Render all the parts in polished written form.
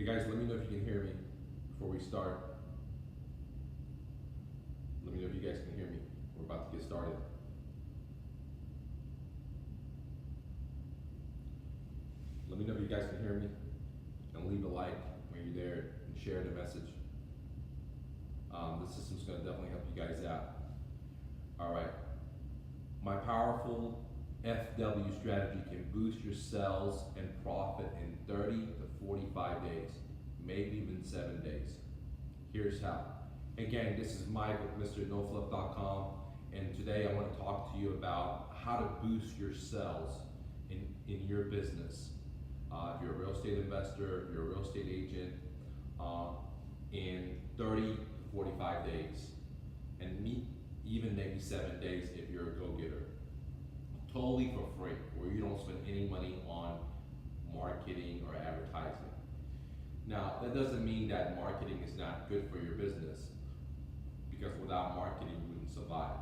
Hey guys, let me know if you can hear me before we start. Let me know if you guys can hear me. We're about to get started. Let me know if you guys can hear me, and leave a like when you're there and share the message. This system's going to definitely help you guys out. All right. My powerful FW strategy can boost your sales and profit in 30 to 45 days, maybe even 7 days. Here's how. Again, this is Mike with MrNoFluff.com, and today I want to talk to you about how to boost your sales in your business. If you're a real estate investor, if you're a real estate agent, in 30 to 45 days, and even maybe 7 days if you're a go-getter. Totally for free, where you don't spend any money on marketing or advertising. Now, that doesn't mean that marketing is not good for your business, because without marketing, you wouldn't survive.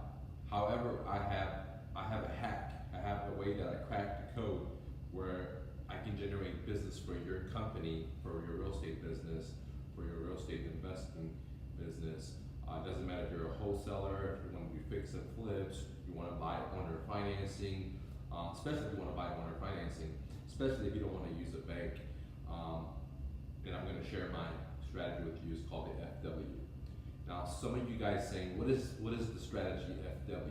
However, I have a hack. I have a way that I crack the code where I can generate business for your company, for your real estate business, for your real estate investing business. It doesn't matter if you're a wholesaler, if you want to do fix and flips, you want to buy owner financing, especially if you want to buy owner financing, especially if you don't want to use a bank. And I'm going to share my strategy with you. It's called the FW. Now, some of you guys saying, what is the strategy FW?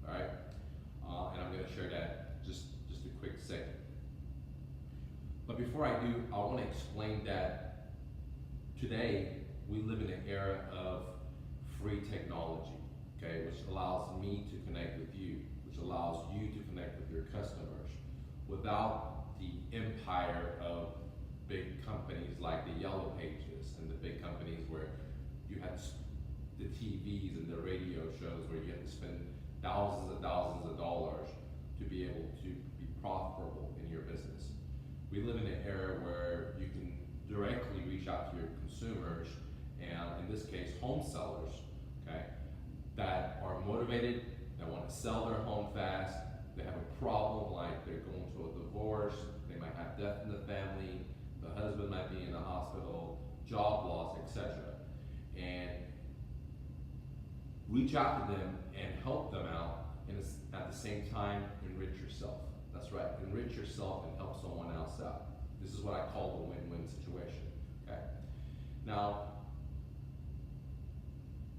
All right, and I'm going to share that just a quick second. But before I do, I want to explain that today we live in an era of free technology, okay, which allows me to connect with you, which allows you to connect with your customers without the empire of big companies like the Yellow Pages and the big companies where you had the TVs and the radio shows where you had to spend thousands of dollars to be able to be profitable in your business. We live in an era where you can directly reach out to your consumers, and in this case, home sellers, okay, that are motivated, that want to sell their home fast, they have a problem like they're going to a divorce, they might have death in the family, the husband might be in the hospital, job loss, etc. And reach out to them and help them out, and at the same time, enrich yourself. That's right, enrich yourself and help someone else out. This is what I call the win-win situation, okay? Now,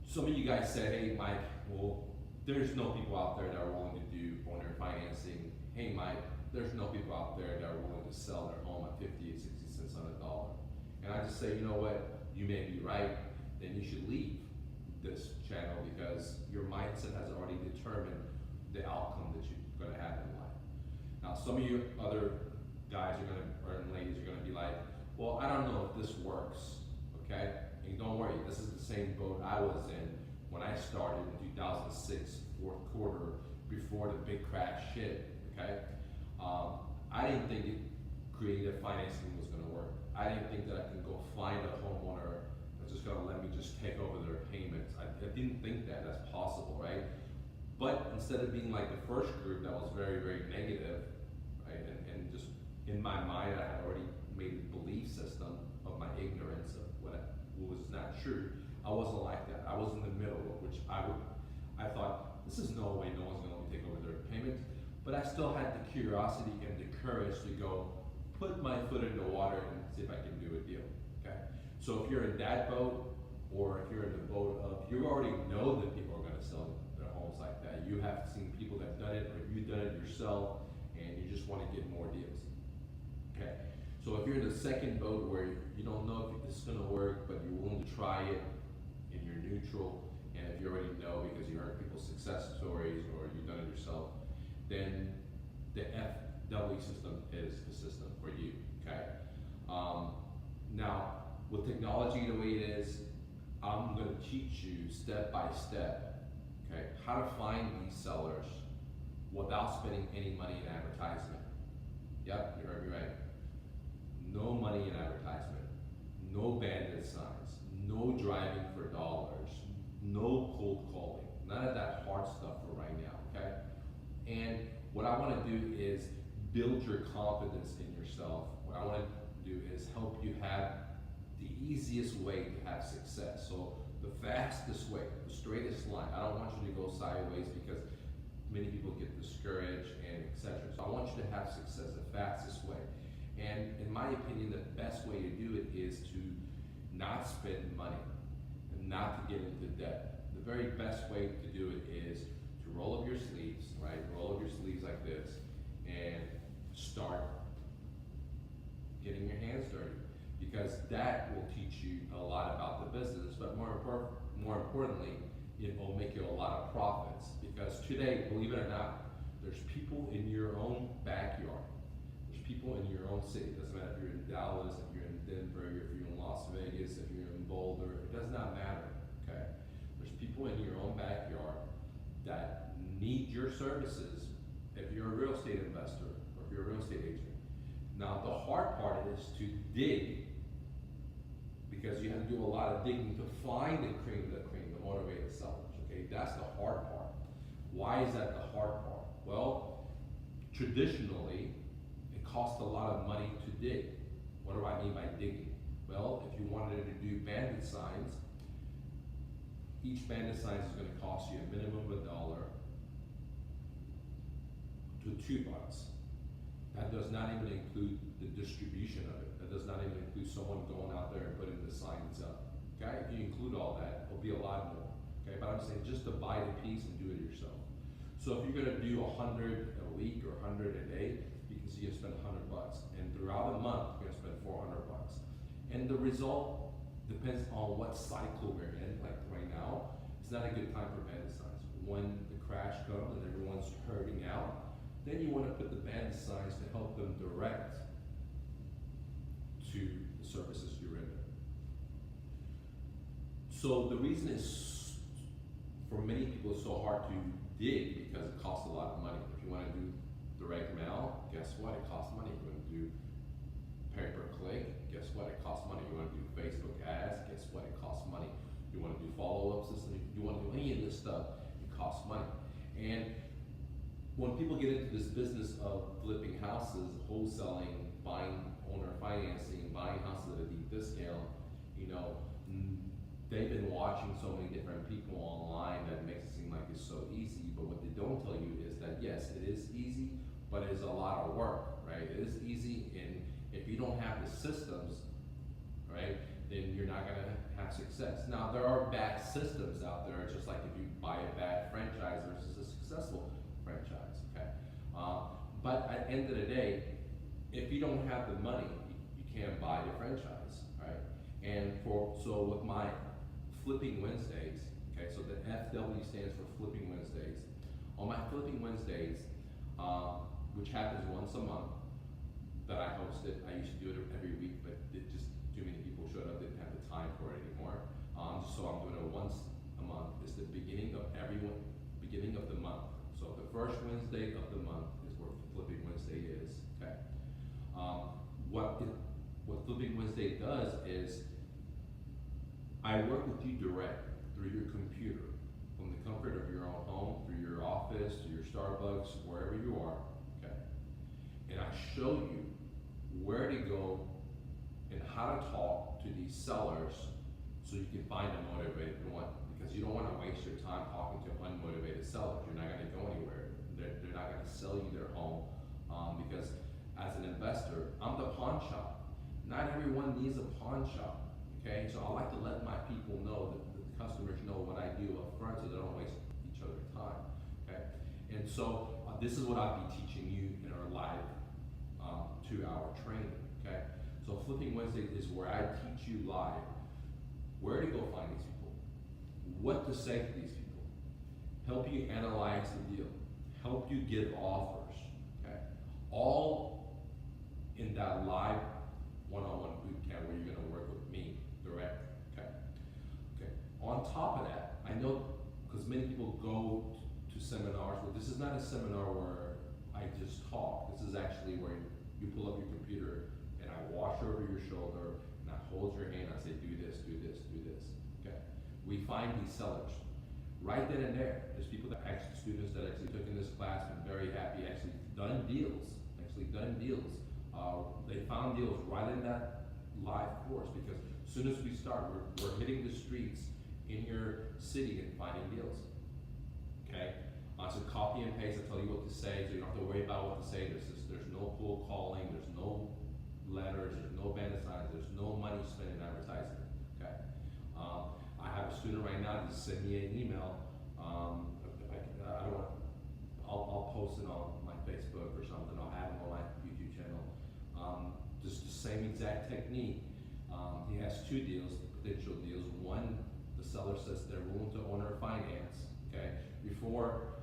some of you guys say, hey Mike, well, there's no people out there that are willing to do owner financing. Hey Mike, there's no people out there that are willing to sell their home at 50 and 60 cents on the dollar. And I just say, you know what, you may be right, then you should leave this channel because your mindset has already determined the outcome that you're gonna have in life. Now, some of you other guys or ladies are gonna be like, well, I don't know if this works, okay? And don't worry, this is the same boat I was in when I started in 2006, fourth quarter, before the big crash hit, okay? I didn't think creative financing was gonna work. I didn't think that I can go find a homeowner that's just gonna let me just take over their payments. I didn't think that that's possible, right? But instead of being like the first group that was very, very negative, right, and just in my mind, I had already made a belief system of my ignorance of what was not true. I wasn't like that. I was in the middle, which I thought, this is no way no one's gonna let me take over their payments. But I still had the curiosity and the courage to go put my foot in the water and see if I can do a deal, okay? So if you're in that boat, or if you're in the boat of, you already know that people are gonna sell their homes like that. You have seen people that have done it, or you've done it yourself, and you just wanna get more deals, okay? So if you're in the second boat where you don't know if this is gonna work, but you're willing to try it, and you're neutral, and if you already know because you heard people's success stories or you've done it yourself, then the FW system is the system for you, okay? Now, with technology the way it is, I'm gonna teach you step by step, okay, how to find these sellers without spending any money in advertisement. Yep, you heard me right. No money in advertisement, no bandit signs, no driving for dollars, no cold calling, none of that hard stuff for right now, okay? And what I wanna do is build your confidence in yourself. What I wanna do is help you have easiest way to have success. So the fastest way, the straightest line. I don't want you to go sideways because many people get discouraged and etc. So I want you to have success the fastest way. And in my opinion, the best way to do it is to not spend money and not to get into debt. The very best way to do it is to roll up your sleeves, right? Roll up your sleeves like this and start getting your hands dirty, because that will teach you a lot about the business, but more importantly, it will make you a lot of profits. Because today, believe it or not, there's people in your own backyard. There's people in your own city. It doesn't matter if you're in Dallas, if you're in Denver, if you're in Las Vegas, if you're in Boulder, it does not matter, okay? There's people in your own backyard that need your services if you're a real estate investor or if you're a real estate agent. Now, the hard part is to dig, because you have to do a lot of digging to find the motivated sellers, okay? That's the hard part. Why is that the hard part? Well, traditionally, it costs a lot of money to dig. What do I mean by digging? Well, if you wanted to do bandit signs, each bandit sign is going to cost you a minimum of $1 to $2. That does not even include the distribution of it. That does not even include someone going out there and putting the signs up. Okay, if you include all that, it'll be a lot more. Okay, but I'm saying just to buy the piece and do it yourself. So if you're gonna do 100 a week or 100 a day, you can see you spend $100, and throughout a month you're gonna spend $400. And the result depends on what cycle we're in. Like right now, it's not a good time for bandit signs. When the crash comes and everyone's hurting out, then you want to put the bandit signs to help them direct to the services you render. So the reason is, for many people, it's so hard to dig because it costs a lot of money. If you want to do direct mail, guess what? It costs money. If you want to do pay-per-click, guess what? It costs money. You want to do Facebook ads, guess what? It costs money. You want to do follow-up system, if you want to do any of this stuff, it costs money. And when people get into this business of flipping houses, wholesaling, buying owner financing, buying houses at a deep discount, you know, they've been watching so many different people online that makes it seem like it's so easy. But what they don't tell you is that yes, it is easy, but it is a lot of work, right? It is easy, and if you don't have the systems, right, then you're not gonna have success. Now, there are bad systems out there, just like if you buy a bad franchise versus a successful franchise, okay? But at the end of the day, if you don't have the money, you can't buy the franchise, right? And so with my Flipping Wednesdays, okay, so the FW stands for Flipping Wednesdays. On my Flipping Wednesdays, which happens once a month, that I hosted, I used to do it every week, but just too many people showed up, didn't have the time for it anymore. So I'm doing it once a month. It's the beginning of the month. So the first Wednesday of the month is where Flipping Wednesday is, okay? What Flipping Wednesday does is, I work with you direct through your computer, from the comfort of your own home, through your office, to your Starbucks, wherever you are, okay? And I show you where to go and how to talk to these sellers so you can find a motivated one. Because you don't want to waste your time talking to unmotivated sellers. You're not going to go anywhere. They're not going to sell you their home, because as an investor, I'm the pawn shop. Not everyone needs a pawn shop, okay? So I like to let my people know, that the customers know what I do up front so they don't waste each other's time, okay? And so this is what I'll be teaching you in our live 2-hour training, okay? So Flipping Wednesday is where I teach you live where to go find these people, what to say to these people, help you analyze the deal, help you give offers, okay? All in that live one-on-one boot camp where you're gonna work with me direct, okay? Okay. On top of that, I know, because many people go to seminars, but this is not a seminar where I just talk. This is actually where you pull up your computer and I wash over your shoulder and I hold your hand. I say, do this, do this, do this. Okay. We find these sellers right then and there. There's people that actually, students that actually took in this class, been very happy, actually done deals. They found deals right in that live course, because as soon as we start, we're hitting the streets in your city and finding deals. Okay? So copy and paste, I tell you what to say, so you don't have to worry about what to say. There's no cold calling, there's no letters, there's no bandit signs, there's no money spent in advertising. Okay? I have a student right now that sent me an email. I don't want. I'll post it on my Facebook or something. I'll have it on my YouTube channel. Just the same exact technique. He has two deals, potential deals. One, the seller says they're willing to owner finance. Okay. Before,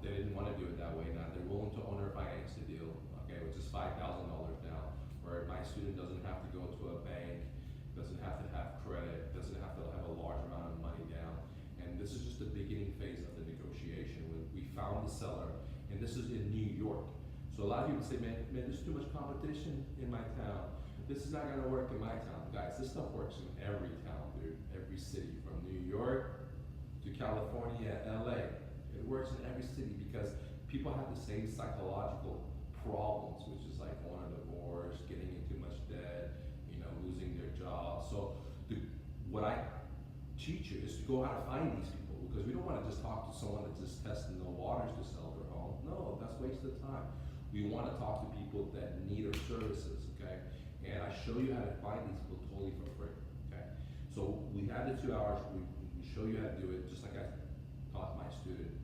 they didn't want to do it that way. Now they're willing to owner finance the deal. Okay, which is $5,000 now. Where my student doesn't have to go to a bank, doesn't have to have credit, doesn't have to have a large amount of money down. And this is just the beginning phase of the negotiation. When we found the seller, and this is in New York. So a lot of people say, man, there's too much competition in my town. This is not gonna work in my town. Guys, this stuff works in every town, dude, every city, from New York to California, LA. It works in every city because people have the same psychological problems, which is like going on a divorce, getting in too much debt, losing their job. So what I teach you is to go out and find these people, because we don't want to just talk to someone that's just testing the waters to sell their home. No, that's a waste of time. We want to talk to people that need our services, okay? And I show you how to find these people totally for free, okay? So we have the 2 hours, we show you how to do it, just like I taught my student,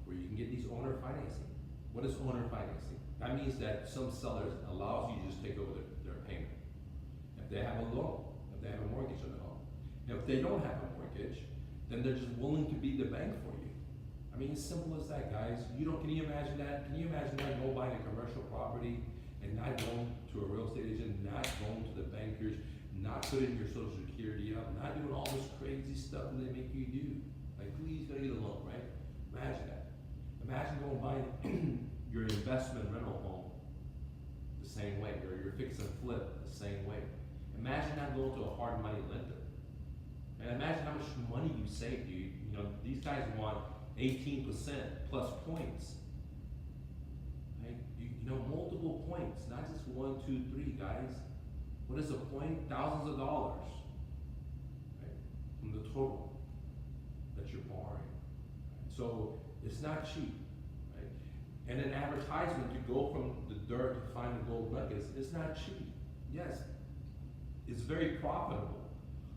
where you can get these owner financing. What is owner financing? That means that some sellers allows you to just take over their payment. If they have a loan, if they have a mortgage on the home. If they don't have a mortgage, then they're just willing to be the bank for you. I mean, as simple as that, guys. Can you imagine that? Can you imagine that, go buying a commercial property and not going to a real estate agent, not going to the bankers, not putting your social security up, not doing all this crazy stuff that they make you do? Like, please go get a loan, right? Imagine that. Imagine going buying your investment rental home the same way, or your fix and flip the same way. Imagine not going to a hard money lender. And imagine how much money you save, dude. These guys want 18% plus points. Right? Multiple points, not just 1, 2, 3, guys. What is a point? Thousands of dollars, right? From the total that you're borrowing. Right? So it's not cheap, right? And an advertisement to go from the dirt to find the gold nuggets is not cheap. Yes, it's very profitable.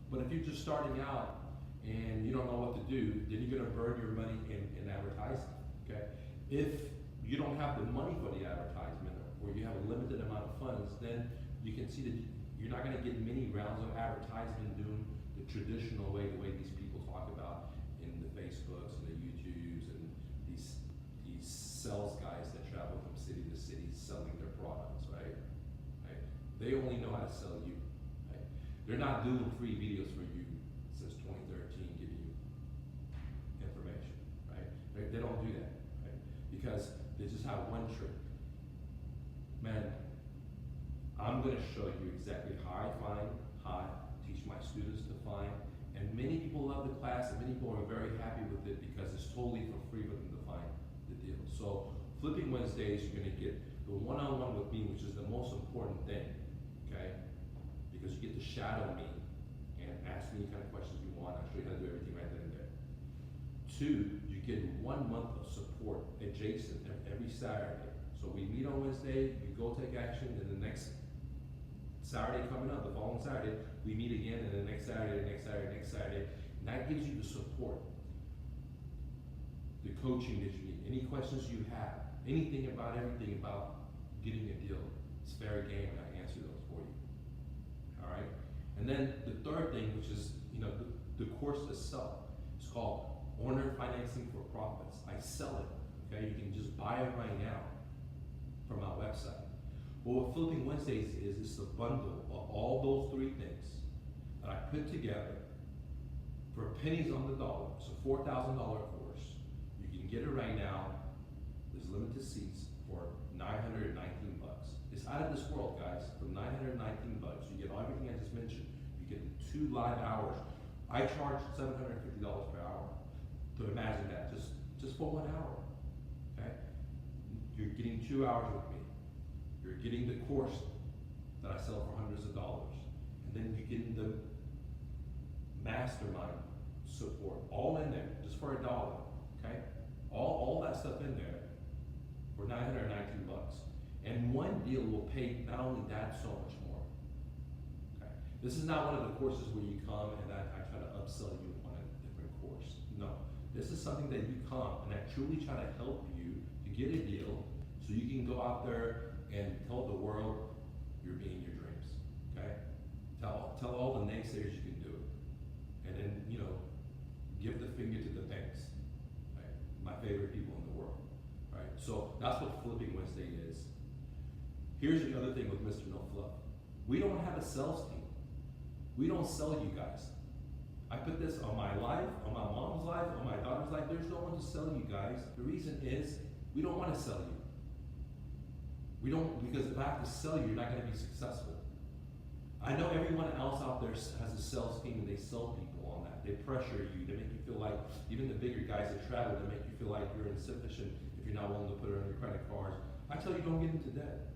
But if you're just starting out and you don't know what to do, then you're gonna burn your money in advertising, okay? If you don't have the money for the advertisement, or you have a limited amount of funds, then you can see that you're not gonna get many rounds of advertisement doing the traditional way, the way these people talk about in the Facebooks and the YouTubes and these sales guys that travel from city to city selling their products, right? They only know how to sell you. They're not doing free videos for you since 2013, giving you information, right? They don't do that, right? Because they just have one trick. Man, I'm gonna show you exactly how I teach my students to find, and many people love the class, and many people are very happy with it because it's totally for free for them to find the deal. So, Flipping Wednesdays, you're gonna get the one-on-one with me, which is the most important thing, okay? Because you get to shadow me and ask me any kind of questions you want. I'll show you how to do everything right then and there. 2, you get 1 month of support adjacent every Saturday. So we meet on Wednesday, we go take action, and the next Saturday coming up, the following Saturday, we meet again, and the next Saturday, next Saturday, next Saturday. And that gives you the support, the coaching that you need. Any questions you have, anything about everything about getting a deal, it's fair game, and I answer those for you. All right, and then the third thing, which is the course itself, is called Owner Financing for Profits. I sell it. Okay, you can just buy it right now from our website. But what Flipping Wednesdays is, it's a bundle of all those 3 things that I put together for pennies on the dollar. It's a $4,000 course. You can get it right now. There's limited seats for $919. It's out of this world, guys. For $919, you get everything I just mentioned. You get the 2 live hours. I charge $750 per hour. To imagine that, just for 1 hour. Okay? You're getting 2 hours with me. You're getting the course that I sell for hundreds of dollars. And then you get the mastermind support, all in there, just for $1, okay? All that stuff in there for $919. And one deal will pay not only that, so much more. Okay? This is not one of the courses where you come and I try to upsell you on a different course. No, this is something that you come and I truly try to help you to get a deal so you can go out there and tell the world you're being your dreams. Okay? Tell all the naysayers you can do it. And then, give the finger to the banks. Right? My favorite people in the world. Right? So that's what Flipping Wednesday is. Here's the other thing with Mr. No Fluff. We don't have a sales team. We don't sell you guys. I put this on my life, on my mom's life, on my daughter's life. There's no one to sell you guys. The reason is we don't want to sell you. We don't, because if I have to sell you, you're not going to be successful. I know everyone else out there has a sales team and they sell people on that. They pressure you. They make you feel like, even the bigger guys that travel, they make you feel like you're insufficient if you're not willing to put it on your credit cards. I tell you, don't get into debt.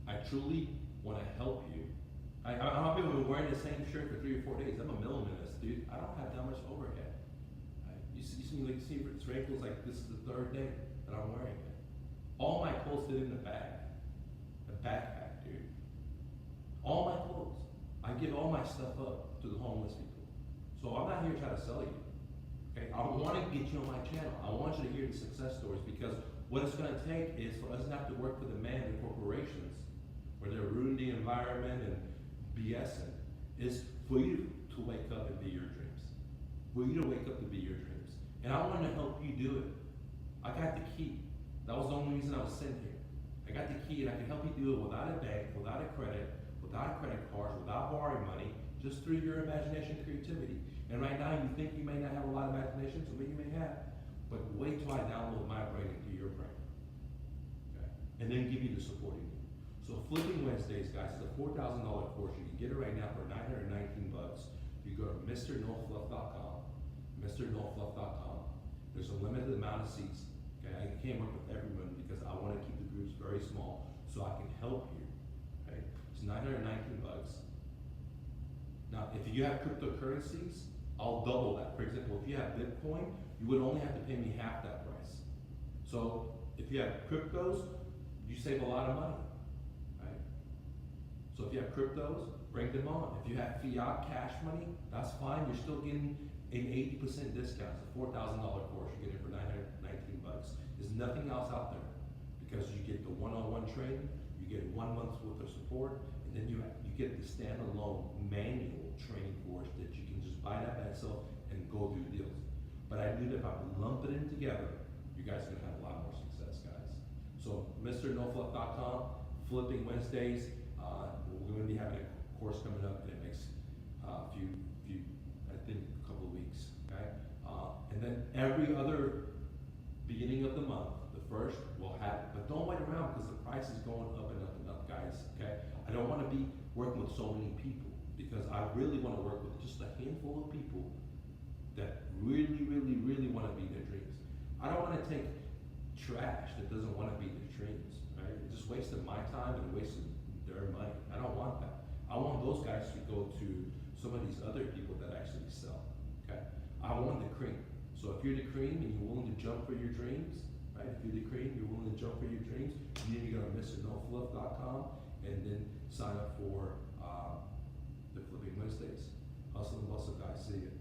I truly want to help you. I'm not people been wearing the same shirt for 3 or 4 days. I'm a minimalist, dude. I don't have that much overhead. You see me like it's wrinkles like this is the 3rd day that I'm wearing it. All my clothes fit in the bag, the backpack, dude. All my clothes. I give all my stuff up to the homeless people. So I'm not here to try to sell you. Okay? I want to get you on my channel. I want you to hear the success stories because what it's going to take is for us not to work for the man in corporations where they're ruining the environment and BSing, is for you to wake up and be your dreams. For you to wake up to be your dreams. And I want to help you do it. I got the key. That was the only reason I was sent here. I got the key and I can help you do it without a bank, without a credit cards, without borrowing money, just through your imagination and creativity. And right now you think you may not have a lot of imagination, so maybe you may have, but wait till I download my brain into your brain. Okay? And then give you the support you need. So Flipping Wednesdays, guys, is a $4,000 course. You can get it right now for $919. You go to MrNoFluff.com, MrNoFluff.com. There's a limited amount of seats. Okay? I can't work with everyone because I want to keep the groups very small so I can help you. Okay? It's $919. Now, if you have cryptocurrencies, I'll double that. For example, if you have Bitcoin, you would only have to pay me half that price. So if you have cryptos, you save a lot of money. Right? So if you have cryptos, bring them on. If you have fiat cash money, that's fine. You're still getting an 80% discount. It's a $4,000 course. You get it for $919. There's nothing else out there because you get the one-on-one training, you get 1 month's worth of support, and then you get the standalone manual training course that you can just buy that by itself and go do deals. But I knew that if I lump it in together, you guys are gonna have a lot more success, guys. So MrNoFluff.com, Flipping Wednesdays. We're gonna be having a course coming up in the next I think a couple of weeks. Okay, and then every other beginning of the month, the 1st, we'll have. But don't wait around because the price is going up and up and up, guys. Okay, I don't want to be working with so many people because I really want to work with just a handful of people that really, really, really want to be their dreams. I don't want to take trash that doesn't want to be their dreams, right? It's just wasting my time and wasting their money. I don't want that. I want those guys to go to some of these other people that actually sell, okay? I want the cream. So if you're the cream and you're willing to jump for your dreams, right? If you're the cream, you're willing to jump for your dreams, you need to go to MrNoFluff.com and then sign up for the Flipping Wednesdays. Hustle and bustle, guys. See you.